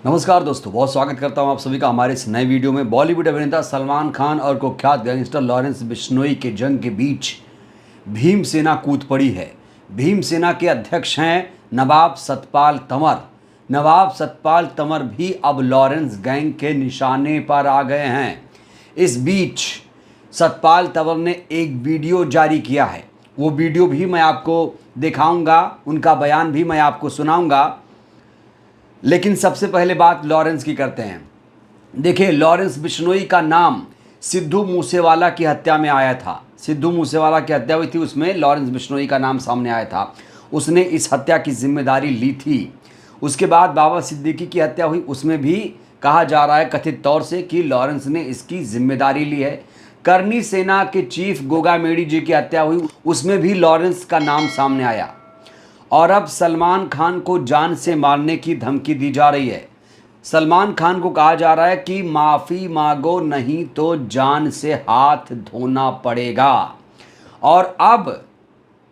नमस्कार दोस्तों, बहुत स्वागत करता हूं आप सभी का हमारे इस नए वीडियो में। बॉलीवुड अभिनेता सलमान खान और कुख्यात गैंगस्टर लॉरेंस बिश्नोई के जंग के बीच भीम सेना कूद पड़ी है। भीम सेना के अध्यक्ष हैं नवाब सतपाल तंवर। नवाब सतपाल तंवर भी अब लॉरेंस गैंग के निशाने पर आ गए हैं। इस बीच सतपाल तंवर ने एक वीडियो जारी किया है। वो वीडियो भी मैं आपको दिखाऊंगा, उनका बयान भी मैं आपको सुनाऊंगा। लेकिन सबसे पहले बात लॉरेंस की करते हैं। देखिए, लॉरेंस बिश्नोई का नाम सिद्धू मूसेवाला की हत्या में आया था। सिद्धू मूसेवाला की हत्या हुई थी, उसमें लॉरेंस बिश्नोई का नाम सामने आया था। उसने इस हत्या की जिम्मेदारी ली थी। उसके बाद बाबा सिद्दीकी की हत्या हुई, उसमें भी कहा जा रहा है कथित तौर से कि लॉरेंस ने इसकी जिम्मेदारी ली है। करनी सेना के चीफ गोगा मेडी जी की हत्या हुई, उसमें भी लॉरेंस का नाम सामने आया। और अब सलमान खान को जान से मारने की धमकी दी जा रही है। सलमान खान को कहा जा रहा है कि माफ़ी मांगो, नहीं तो जान से हाथ धोना पड़ेगा। और अब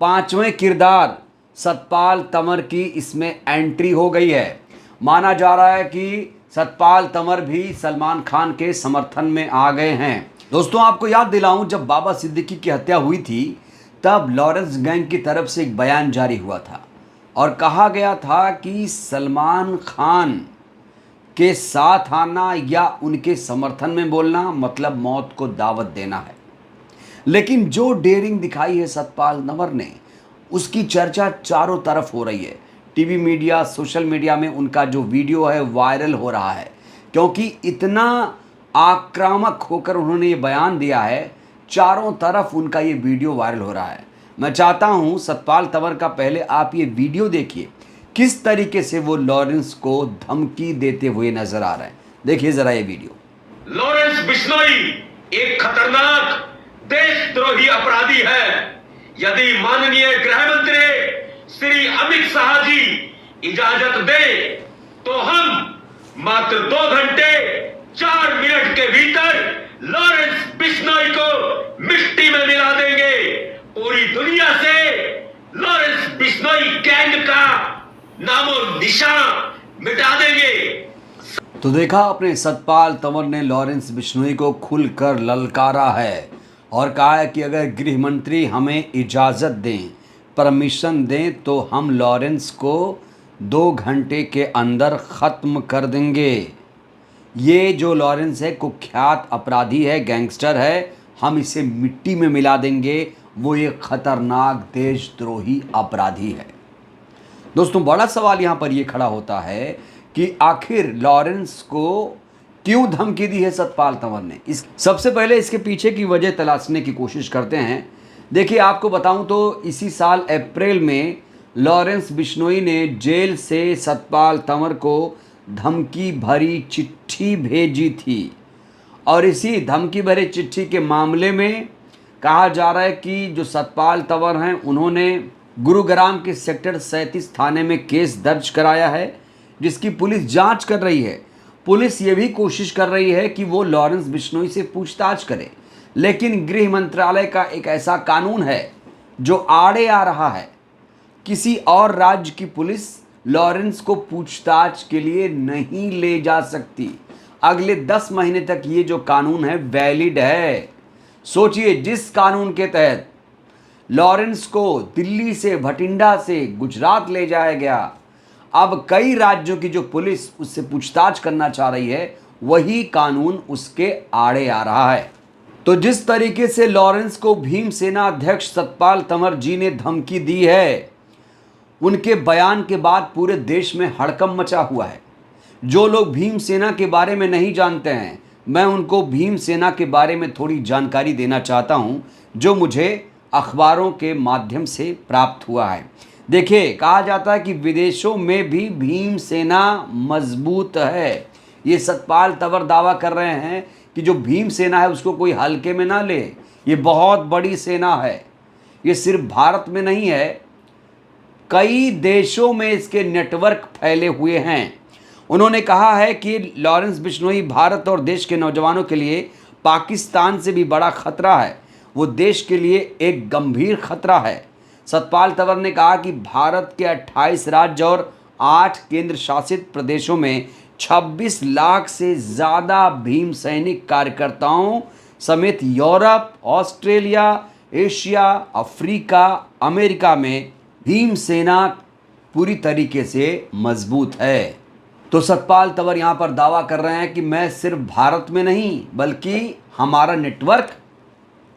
पांचवें किरदार सतपाल तंवर की इसमें एंट्री हो गई है। माना जा रहा है कि सतपाल तंवर भी सलमान खान के समर्थन में आ गए हैं। दोस्तों, आपको याद दिलाऊं, जब बाबा सिद्दीकी की हत्या हुई थी तब लॉरेंस गैंग की तरफ से एक बयान जारी हुआ था और कहा गया था कि सलमान खान के साथ आना या उनके समर्थन में बोलना मतलब मौत को दावत देना है। लेकिन जो डेयरिंग दिखाई है सतपाल तंवर ने, उसकी चर्चा चारों तरफ हो रही है। टीवी मीडिया, सोशल मीडिया में उनका जो वीडियो है वायरल हो रहा है, क्योंकि इतना आक्रामक होकर उन्होंने ये बयान दिया है। चारों तरफ उनका ये वीडियो वायरल हो रहा है। मैं चाहता हूं सतपाल तंवर का पहले आप ये वीडियो देखिए, किस तरीके से वो लॉरेंस को धमकी देते हुए नजर आ रहे हैं। देखिए जरा ये वीडियो। लॉरेंस बिश्नोई एक खतरनाक देशद्रोही अपराधी है। यदि माननीय गृह मंत्री श्री अमित शाह जी इजाजत दे तो हम मात्र 2 घंटे 4 मिनट के भीतर लॉरेंस बिश्नोई को मिट्टी में मिला देंगे। पूरी दुनिया से लॉरेंस बिश्नोई गैंग का नामो निशान मिटा देंगे। तो देखा आपने, सतपाल तंवर ने लॉरेंस बिश्नोई को खुलकर ललकारा है और कहा है कि अगर गृह मंत्री हमें इजाज़त दें, परमिशन दें, तो हम लॉरेंस को 2 घंटे के अंदर ख़त्म कर देंगे। ये जो लॉरेंस है कुख्यात अपराधी है, गैंगस्टर है, हम इसे मिट्टी में मिला देंगे। वो ये खतरनाक देशद्रोही अपराधी है। दोस्तों, बड़ा सवाल यहाँ पर ये खड़ा होता है कि आखिर लॉरेंस को क्यों धमकी दी है सतपाल तंवर ने। सबसे पहले इसके पीछे की वजह तलाशने की कोशिश करते हैं। देखिए, आपको बताऊं तो इसी साल अप्रैल में लॉरेंस बिश्नोई ने जेल से सतपाल तंवर को धमकी भरी चिट्ठी भेजी थी। और इसी धमकी भरी चिट्ठी के मामले में कहा जा रहा है कि जो सतपाल तंवर हैं, उन्होंने गुरुग्राम के सेक्टर 37 थाने में केस दर्ज कराया है, जिसकी पुलिस जांच कर रही है। पुलिस ये भी कोशिश कर रही है कि वो लॉरेंस बिश्नोई से पूछताछ करे। लेकिन गृह मंत्रालय का एक ऐसा कानून है जो आड़े आ रहा है। किसी और राज्य की पुलिस लॉरेंस को पूछताछ के लिए नहीं ले जा सकती। अगले 10 महीने तक ये जो कानून है वैलिड है। सोचिए, जिस कानून के तहत लॉरेंस को दिल्ली से, भटिंडा से गुजरात ले जाया गया, अब कई राज्यों की जो पुलिस उससे पूछताछ करना चाह रही है, वही कानून उसके आड़े आ रहा है। तो जिस तरीके से लॉरेंस को भीम सेना अध्यक्ष सतपाल तंवर जी ने धमकी दी है, उनके बयान के बाद पूरे देश में हड़कंप मचा हुआ है। जो लोग भीम सेना के बारे में नहीं जानते हैं, मैं उनको भीम सेना के बारे में थोड़ी जानकारी देना चाहता हूं, जो मुझे अखबारों के माध्यम से प्राप्त हुआ है। देखिए, कहा जाता है कि विदेशों में भी भीम सेना मजबूत है। ये सतपाल तंवर दावा कर रहे हैं कि जो भीम सेना है उसको कोई हल्के में ना ले। ये बहुत बड़ी सेना है। ये सिर्फ भारत में नहीं है, कई देशों में इसके नेटवर्क फैले हुए हैं। उन्होंने कहा है कि लॉरेंस बिश्नोई भारत और देश के नौजवानों के लिए पाकिस्तान से भी बड़ा खतरा है। वो देश के लिए एक गंभीर खतरा है। सतपाल तंवर ने कहा कि भारत के 28 राज्य और 8 केंद्र शासित प्रदेशों में 26 लाख से ज़्यादा भीम सैनिक कार्यकर्ताओं समेत Europe, Australia, Asia, Africa, America में भीम सेना पूरी तरीके से मजबूत है। तो सतपाल तंवर यहाँ पर दावा कर रहे हैं कि मैं सिर्फ भारत में नहीं बल्कि हमारा नेटवर्क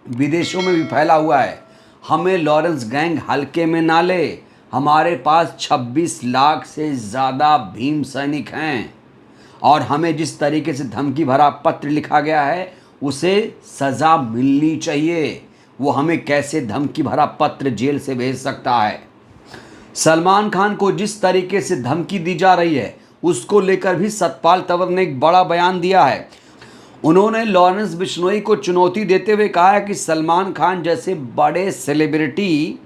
विदेशों में भी फैला हुआ है, हमें लॉरेंस गैंग हल्के में ना ले। हमारे पास 26 लाख से ज़्यादा भीम सैनिक हैं और हमें जिस तरीके से धमकी भरा पत्र लिखा गया है उसे सज़ा मिलनी चाहिए। वो हमें कैसे धमकी भरा पत्र जेल से भेज सकता है? सलमान खान को जिस तरीके से धमकी दी जा रही है उसको लेकर भी सतपाल तंवर ने एक बड़ा बयान दिया है। उन्होंने लॉरेंस बिश्नोई को चुनौती देते हुए कहा है कि सलमान खान जैसे बड़े सेलिब्रिटी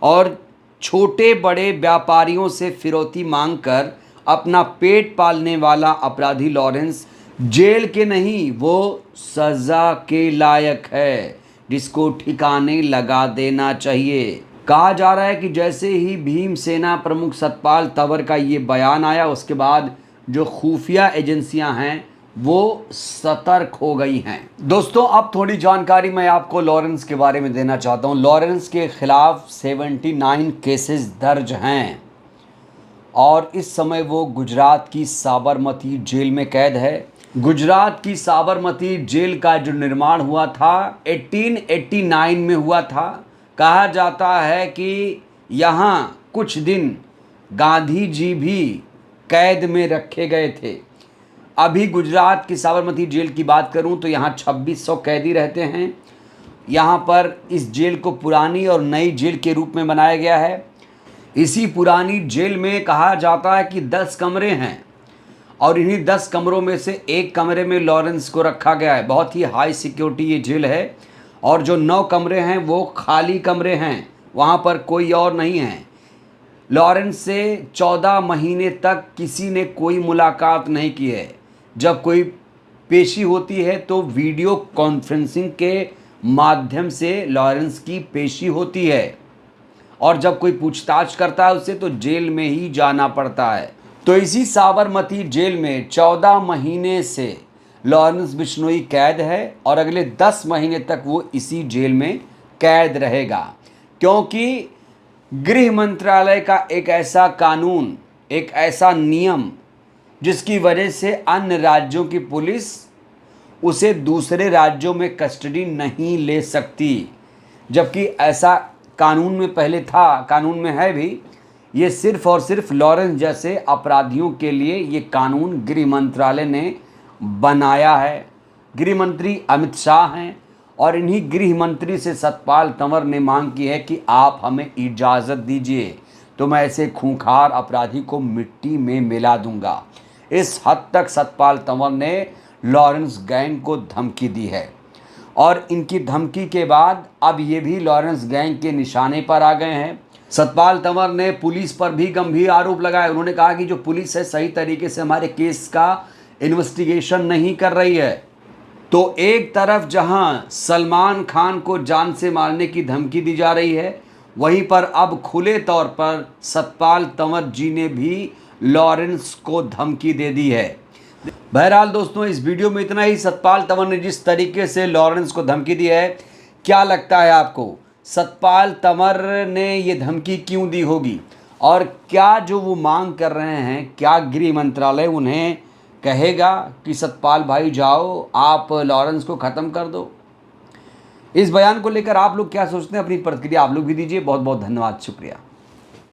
और छोटे बड़े व्यापारियों से फिरौती मांगकर अपना पेट पालने वाला अपराधी लॉरेंस जेल के नहीं, वो सज़ा के लायक है, जिसको ठिकाने लगा देना चाहिए। कहा जा रहा है कि जैसे ही भीम सेना प्रमुख सतपाल तंवर का ये बयान आया उसके बाद जो खुफिया एजेंसियां हैं वो सतर्क हो गई हैं। दोस्तों, अब थोड़ी जानकारी मैं आपको लॉरेंस के बारे में देना चाहता हूं। लॉरेंस के खिलाफ 79 केसेस दर्ज हैं और इस समय वो गुजरात की साबरमती जेल में कैद है। गुजरात की साबरमती जेल का जो निर्माण हुआ था 1889 में हुआ था। कहा जाता है कि यहाँ कुछ दिन गांधी जी भी कैद में रखे गए थे। अभी गुजरात की साबरमती जेल की बात करूं तो यहाँ 2600 कैदी रहते हैं। यहाँ पर इस जेल को पुरानी और नई जेल के रूप में बनाया गया है। इसी पुरानी जेल में कहा जाता है कि 10 कमरे हैं और इन्हीं 10 कमरों में से एक कमरे में लॉरेंस को रखा गया है। बहुत ही हाई सिक्योरिटी ये जेल है और जो 9 कमरे हैं वो खाली कमरे हैं, वहाँ पर कोई और नहीं है। लॉरेंस से 14 महीने तक किसी ने कोई मुलाकात नहीं की है। जब कोई पेशी होती है तो वीडियो कॉन्फ्रेंसिंग के माध्यम से लॉरेंस की पेशी होती है और जब कोई पूछताछ करता है उससे तो जेल में ही जाना पड़ता है। तो इसी साबरमती जेल में 14 महीने से लॉरेंस बिश्नोई कैद है और अगले 10 महीने तक वो इसी जेल में कैद रहेगा, क्योंकि गृह मंत्रालय का एक ऐसा कानून, एक ऐसा नियम जिसकी वजह से अन्य राज्यों की पुलिस उसे दूसरे राज्यों में कस्टडी नहीं ले सकती, जबकि ऐसा कानून में पहले था, कानून में है भी। ये सिर्फ और सिर्फ लॉरेंस जैसे अपराधियों के लिए ये कानून गृह मंत्रालय ने बनाया है। गृह मंत्री अमित शाह हैं और इन्हीं गृह मंत्री से सतपाल तंवर ने मांग की है कि आप हमें इजाज़त दीजिए तो मैं ऐसे खूंखार अपराधी को मिट्टी में मिला दूंगा। इस हद तक सतपाल तंवर ने लॉरेंस गैंग को धमकी दी है और इनकी धमकी के बाद अब ये भी लॉरेंस गैंग के निशाने पर आ गए हैं। सतपाल तंवर ने पुलिस पर भी गंभीर आरोप लगाए। उन्होंने कहा कि जो पुलिस है सही तरीके से हमारे केस का इन्वेस्टिगेशन नहीं कर रही है। तो एक तरफ जहां सलमान खान को जान से मारने की धमकी दी जा रही है, वहीं पर अब खुले तौर पर सतपाल तंवर जी ने भी लॉरेंस को धमकी दे दी है। बहरहाल दोस्तों, इस वीडियो में इतना ही। सतपाल तंवर ने जिस तरीके से लॉरेंस को धमकी दी है, क्या लगता है आपको सतपाल तंवर ने ये धमकी क्यों दी होगी और क्या जो वो मांग कर रहे हैं, क्या गृह मंत्रालय उन्हें कहेगा कि सतपाल भाई जाओ आप लॉरेंस को ख़त्म कर दो? इस बयान को लेकर आप लोग क्या सोचते हैं? अपनी प्रतिक्रिया आप लोग भी दीजिए। बहुत बहुत धन्यवाद, शुक्रिया।